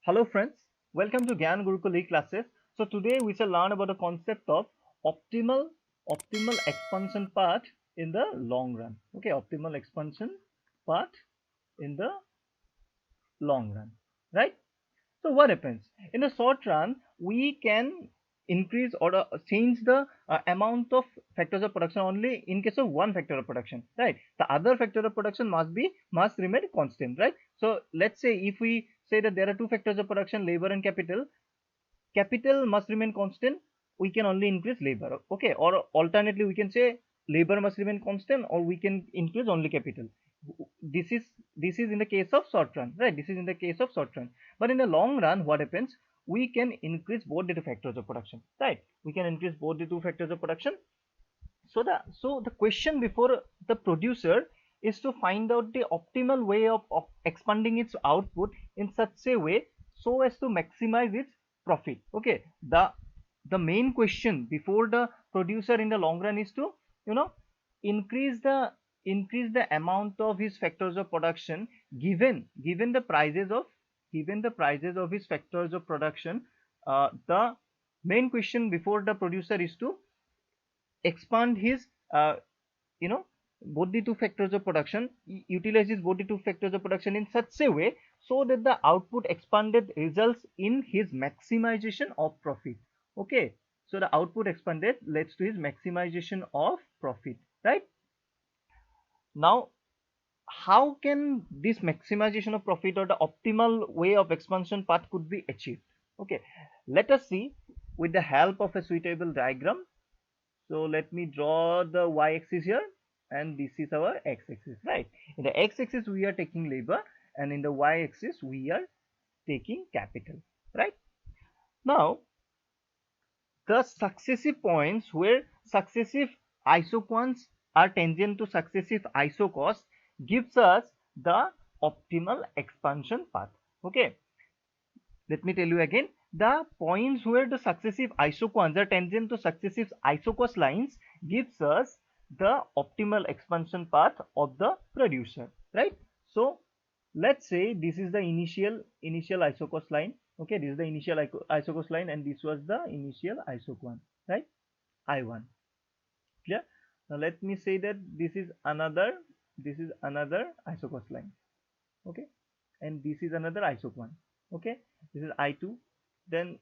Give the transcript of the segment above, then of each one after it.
Hello friends, welcome to Gyan Gurukul classes. So today we shall learn about the concept of optimal optimal expansion path in the long run. Okay, optimal expansion path in the long run, right? So what happens in the short run? We can increase or change the amount of factors of production only in case of one factor of production, right? The other factor of production must remain constant, right? So let's say if we say that there are two factors of production, labor and capital. Capital must remain constant, we can only increase labor, okay, or alternately we can say labor must remain constant or we can increase only capital. This is in the case of short run, right? This is in the case of short run. But in the long run, what happens? We can increase both the two factors of production, right? We can increase both the two factors of production. So the question before the producer is to find out the optimal way of expanding its output in such a way so as to maximize its profit. Okay, the main question before the producer in the long run is to, you know, increase the amount of his factors of production given the prices of his factors of production. The main question before the producer is to expand his you know both the two factors of production, utilizes both the two factors of production in such a way so that the output expanded results in his maximization of profit. Okay, so the output expanded leads to his maximization of profit, right? Now how can this maximization of profit or the optimal way of expansion path could be achieved? Okay, let us see with the help of a suitable diagram. So let me draw the y-axis here, and this is our x-axis, right? In the x-axis we are taking labor, and in the y-axis we are taking capital, right? Now the successive points where successive isoquants are tangent to successive isocos gives us the optimal expansion path. Okay, let me tell you again, the points where the successive isoquants are tangent to successive isocos lines gives us the optimal expansion path of the producer, right? So let's say this is the initial isocos line. Okay, this is the initial isocos line, and this was the initial isoquant, right? I1. Clear? Now let me say that this is another isocos line. Okay, and this is another isoquant. Okay, this is I2. Then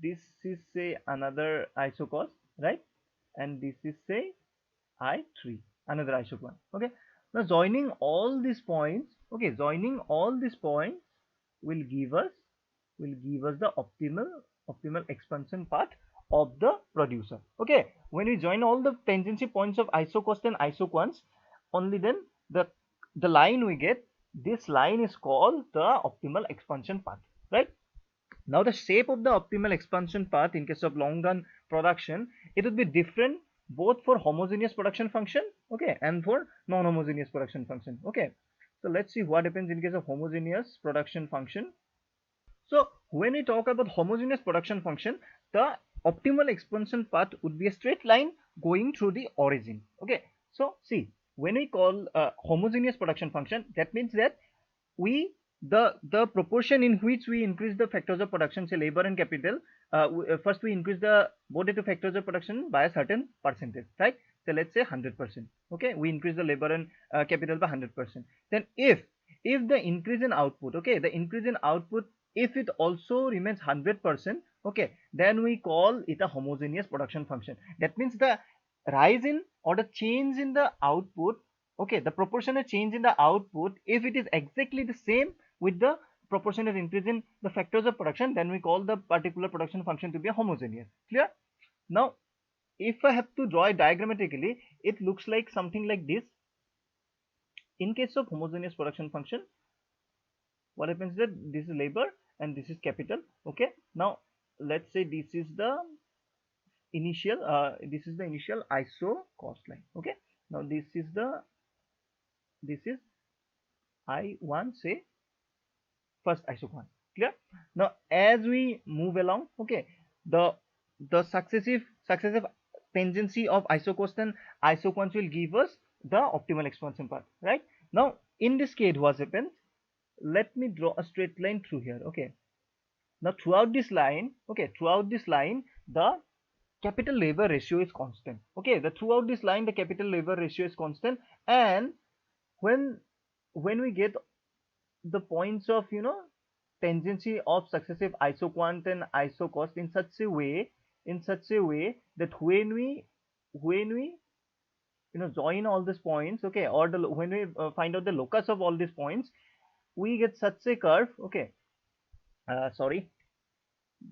this is say another isocos, right? And this is say I3, another isoquant. Okay, now joining all these points, okay, joining all these points will give us the optimal expansion path of the producer. Okay, when we join all the tangency points of isocos and isoquants, only then the line we get, this line is called the optimal expansion path, right? Now the shape of the optimal expansion path in case of long run production, it would be different both for homogeneous production function, okay, and for non-homogeneous production function. Okay, so let's see what happens in case of homogeneous production function. So when we talk about homogeneous production function, the optimal expansion path would be a straight line going through the origin. Okay, so see, when we call homogeneous production function, that means that we the proportion in which we increase the factors of production, say labor and capital, first we increase the both the two factors of production by a certain percentage, right? So let's say 100%. Okay, we increase the labor and capital by 100%. Then if the increase in output, okay, the increase in output, if it also remains 100%, okay, then we call it a homogeneous production function. That means the rise in or the change in the output, okay, the proportionate change in the output, if it is exactly the same with the proportionate increase in the factors of production, then we call the particular production function to be a homogeneous. Clear? Now if I have to draw it diagrammatically, it looks like something like this. In case of homogeneous production function, what happens is that this is labor and this is capital. Okay, now let's say this is the initial iso cost line. Okay, now this is I1, say first isoquant. Clear? Now as we move along, okay, the successive tangency of isocos and isoquants will give us the optimal expansion path, right? Now in this case what happens, let me draw a straight line through here. Okay, Now throughout this line, okay, throughout this line, the capital labor ratio is constant. Okay, the throughout this line, the capital labor ratio is constant, and when we get the points of, tangency of successive isoquant and isocost in such a way, that when we join all these points, okay, or when we find out the locus of all these points, we get such a curve. Okay, sorry,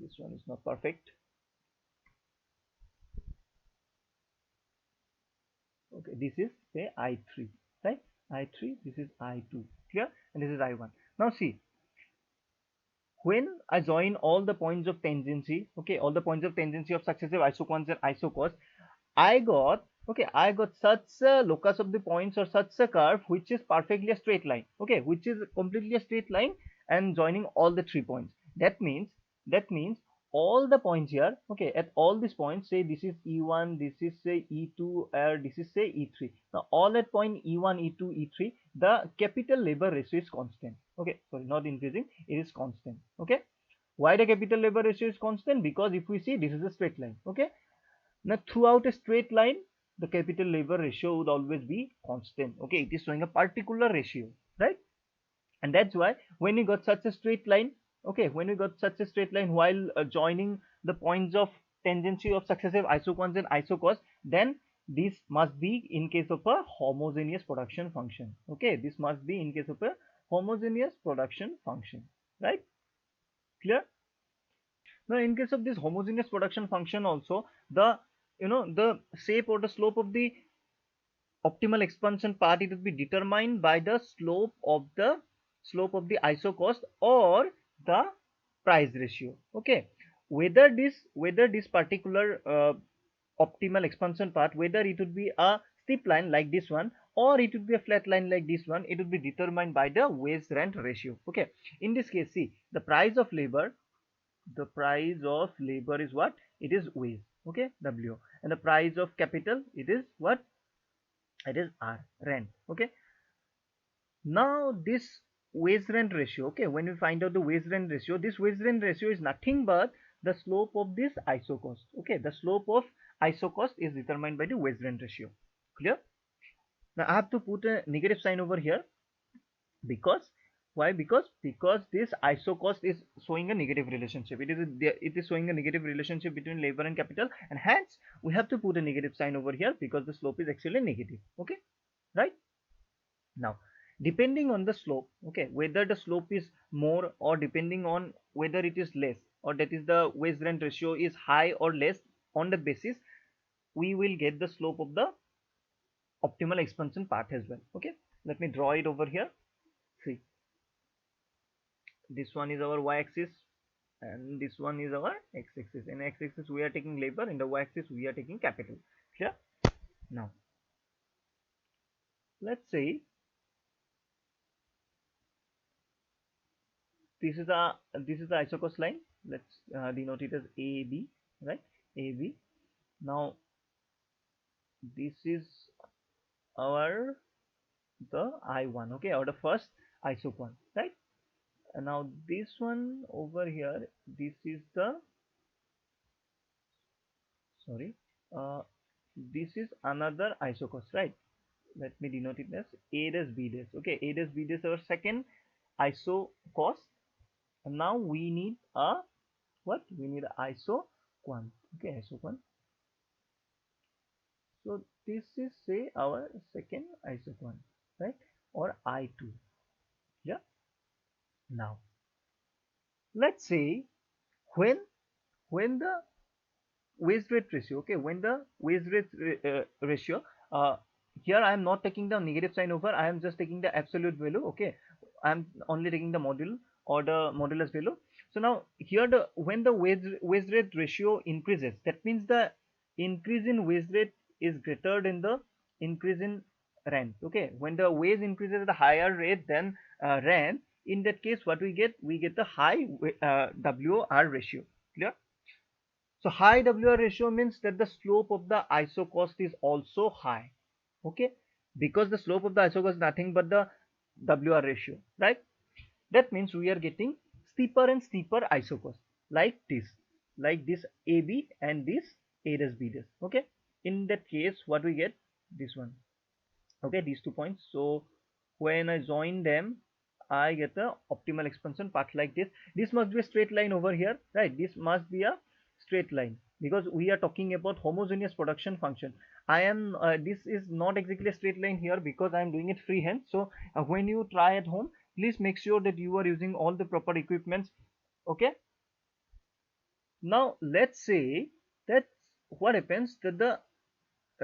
this one is not perfect. Okay, this is say I3, right? I3, this is I2, clear? And this is I1. Now see, when I join all the points of tangency, okay, all the points of tangency of successive isoquants and isocos, I got such a locus of the points, or such a curve which is perfectly a straight line, okay, which is completely a straight line and joining all the 3 points. That means all the points here, okay, at all these points, say this is E1, this is say E2, or this is say E3. Now all at point E1, E2, E3, the capital labor ratio is constant. Okay, sorry, not increasing, it is constant. Okay, why the capital labor ratio is constant? Because if we see, this is a straight line. Okay, now throughout a straight line, the capital labor ratio would always be constant. Okay, it is showing a particular ratio, right? And that's why when we got such a straight line, okay, when we got such a straight line while joining the points of tangency of successive isoquants and isocos, then this must be in case of a homogeneous production function. Okay, this must be in case of a homogeneous production function, right? Clear? Now in case of this homogeneous production function also, the the shape or the slope of the optimal expansion part, it will be determined by the slope of the isocost or the price ratio. Okay, whether this particular optimal expansion part, whether it would be a steep line like this one, or it would be a flat line like this one, it would be determined by the wage rent ratio. Okay, in this case, see, the price of labor is what? It is wage. Okay, W. And the price of capital, it is what? It is R, rent. Okay, now this wage rent ratio, okay, when we find out the wage rent ratio, this wage rent ratio is nothing but the slope of this isocost. Okay, the slope of isocost is determined by the wage rent ratio. Clear? Now I have to put a negative sign over here, because why? Because this isocost is showing a negative relationship. It is showing a negative relationship between labor and capital, and hence we have to put a negative sign over here, because the slope is actually negative. Okay, right? Now depending on the slope, okay, whether the slope is more, or depending on whether it is less, or that is the wage rent ratio is high or less, on the basis we will get the slope of the optimal expansion part as well. Okay, let me draw it over here. See, this one is our y-axis and this one is our x-axis. In x-axis we are taking labor, in the y-axis we are taking capital. Clear? Now let's say this is the isocost line. Let's denote it as AB, right? AB. Now this is our the I1, okay, or the first isoquant, right? And now this one over here, this is the, sorry, uh, this is another isocost, right? Let me denote it as A dash B dash. Okay, A dash B dash our second isocost. And now we need a what? We need a isoquant. Okay, isoquant. So this is say our second isoquant, right? Or I2. Yeah. Now let's say when the wage rate ratio, okay, when the wage rate ratio, uh, here I am not taking the negative sign over, I am just taking the absolute value. Okay, I am only taking the module or the modulus value. So now here, the when the wage rate ratio increases, that means the increase in wage rate is greater than the increase in rent. Okay, when the wage increases at a higher rate than rent, in that case what we get the high WR ratio. Clear? So high WR ratio means that the slope of the isocost is also high. Okay, because the slope of the isocost is nothing but the WR ratio, right? That means we are getting steeper and steeper isocost. like this AB and this A dash B dash. Okay, in that case what we get, this one. Okay, these 2 points. So when I join them, I get the optimal expansion path like this. This must be a straight line over here, right? This must be a straight line because we are talking about homogeneous production function. I am this is not exactly a straight line here because I am doing it freehand. So when you try at home, please make sure that you are using all the proper equipments. Okay, now let's say that what happens, that the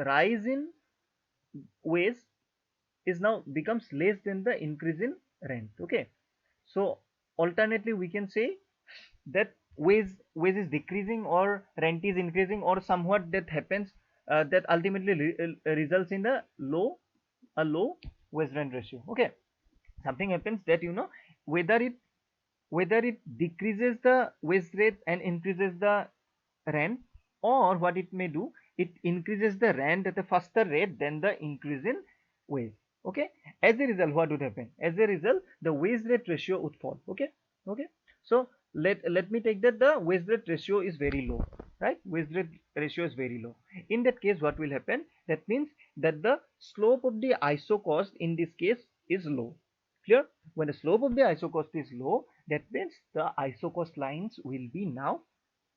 rise in waves is now becomes less than the increase in rent. Okay, so alternately we can say that wage is decreasing or rent is increasing, or somewhat that happens that ultimately results in a low wage rent ratio. Okay, something happens that, you know, whether it decreases the wage rate and increases the rent, or what it may do, it increases the rent at a faster rate than the increase in wage. Okay, as a result what would happen, as a result the wage rate ratio would fall. Okay, okay, so let me take that the wage rate ratio is very low, right? Wage rate ratio is very low. In that case what will happen, that means that the slope of the isocost in this case is low. Clear? When the slope of the isocost is low, that means the isocost lines will be now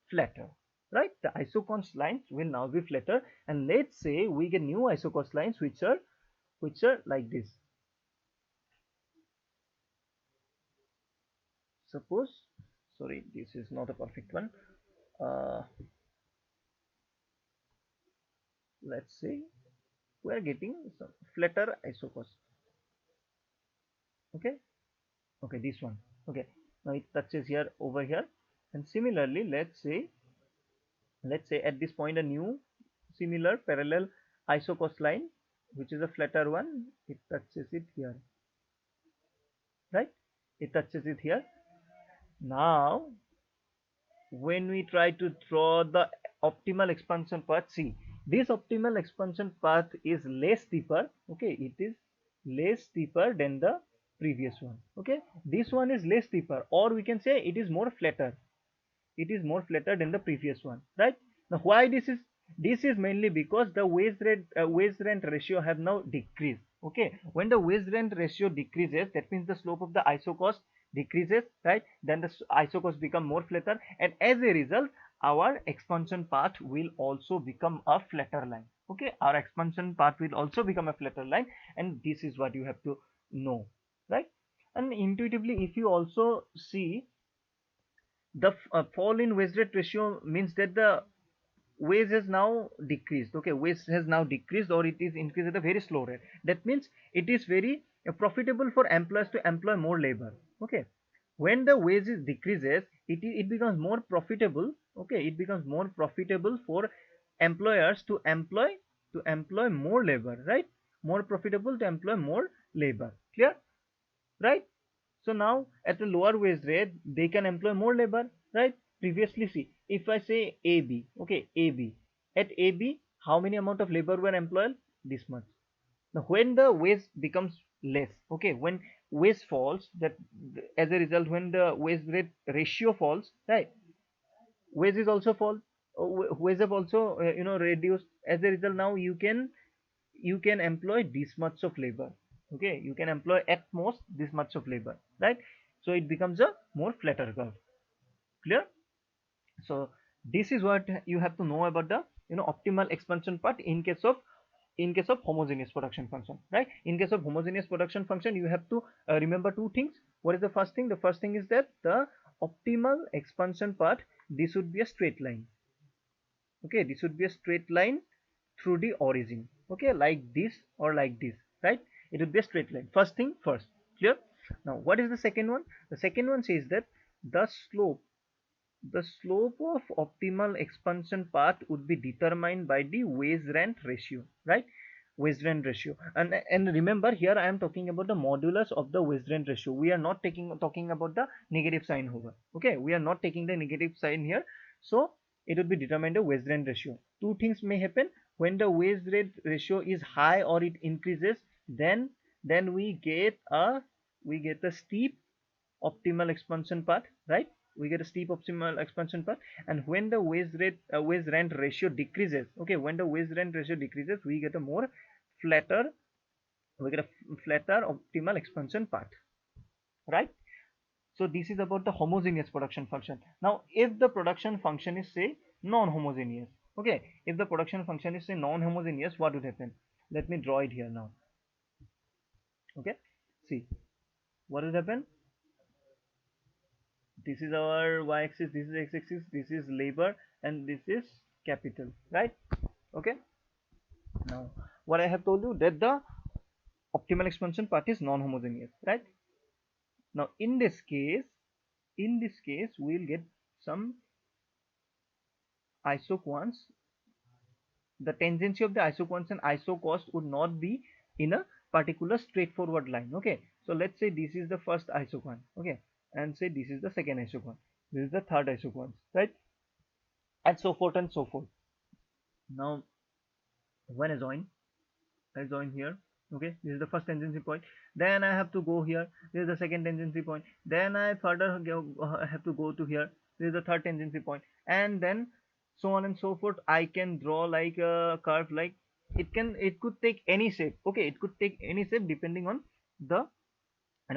flatter, right? The isocost lines will now be flatter, and let's say we get new isocost lines which are like this. Suppose, sorry, this is not a perfect one. uh, let's say we are getting some flatter isocost. Okay, okay, this one. Okay, now it touches here over here, and similarly let's say at this point a new similar parallel isocost line which is a flatter one, it touches it here, right? It touches it here. Now when we try to draw the optimal expansion path, see, this optimal expansion path is less steeper. Okay, it is less steeper than the previous one. Okay, this one is less steeper, or we can say it is more flatter. It is more flatter than the previous one, right? Now why this is mainly because the wage rent ratio have now decreased. Okay, when the wage rent ratio decreases, that means the slope of the isocost decreases, right? Then the isocost become more flatter, and as a result our expansion path will also become a flatter line. Okay, our expansion path will also become a flatter line, and this is what you have to know, right? And intuitively if you also see, the fall in wage rate ratio means that the wage has now decreased. Okay, wage has now decreased, or it is increased at a very slow rate. That means it is very profitable for employers to employ more labor. Okay, when the wages decreases, it becomes more profitable. Okay, it becomes more profitable for employers to employ more labor, right? More profitable to employ more labor. Clear? Right? So now at a lower wage rate, they can employ more labor, right? Previously, see, if I say AB, okay, AB, at AB, how many amount of labor were employed? This much. Now, when the wage becomes less, okay, when wage falls, that as a result, when the wage rate ratio falls, right, wages also fall. Wage have also, reduced. As a result, now you can employ this much of labor. Okay, you can employ at most this much of labor, right? So it becomes a more flatter curve. Clear? So this is what you have to know about the optimal expansion part in case of homogeneous production function, right? In case of homogeneous production function, you have to remember two things. What is the first thing? The first thing is that the optimal expansion path, this would be a straight line. Okay, this would be a straight line through the origin. Okay, like this or like this, right? It would be a straight line. First thing first. Clear? Now what is the second one? The second one says that the slope of optimal expansion path would be determined by the wage rent ratio, right? Wage rent ratio. And remember, here I am talking about the modulus of the wage rent ratio. We are not talking about the negative sign over. Okay, we are not taking the negative sign here. So it would be determined the wage rent ratio. Two things may happen. When the wage rate ratio is high or it increases, then we get a steep optimal expansion path, right? we get a steep optimal expansion path. And when the wage rent ratio decreases, okay, when the wage rent ratio decreases, we get a more flatter, we get a flatter optimal expansion path, right? So this is about the homogeneous production function. Now if the production function is say non-homogeneous, okay, if the production function is say non-homogeneous, what would happen? Let me draw it here now. Okay, see what will happen. This is our y-axis, this is x-axis, this is labor, and this is capital, right? Okay, now what I have told you, that the optimal expansion path is non-homogeneous, right? Now in this case we'll get some isoquants. The tangency of the isoquants and isocost would not be in a particular straightforward line. Okay, so let's say this is the first isoquant, okay, and say this is the second isoquant, this is the third isoquant, right, and so forth and so forth. Now when I join here, okay, this is the first tangency point, then I have to go here, this is the second tangency point, then I further have to go to here, this is the third tangency point, and then so on and so forth. I can draw like a curve, like it could take any shape, okay, it could take any shape depending on the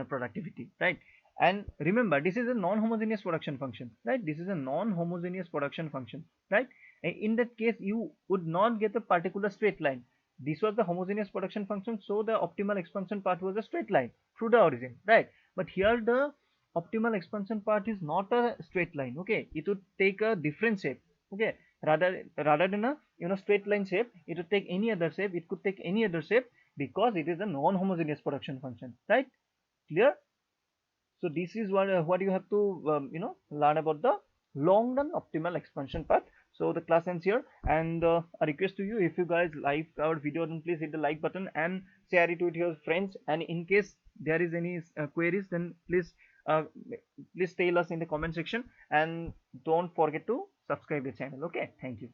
productivity, right? And remember, this is a non-homogeneous production function, right? This is a non-homogeneous production function, right? In that case you would not get a particular straight line. This was the homogeneous production function, so the optimal expansion path was a straight line through the origin, right? But here the optimal expansion path is not a straight line, okay, it would take a different shape, okay, rather than a straight line shape, it would take any other shape, it could take any other shape, because it is a non-homogeneous production function, right? Clear? So this is what you have to learn about the long run optimal expansion path. So the class ends here, and a request to you, if you guys like our video, then please hit the like button and share it with your friends. And in case there is any queries, then uh, please tell us in the comment section, and don't forget to subscribe the channel. Okay, thank you.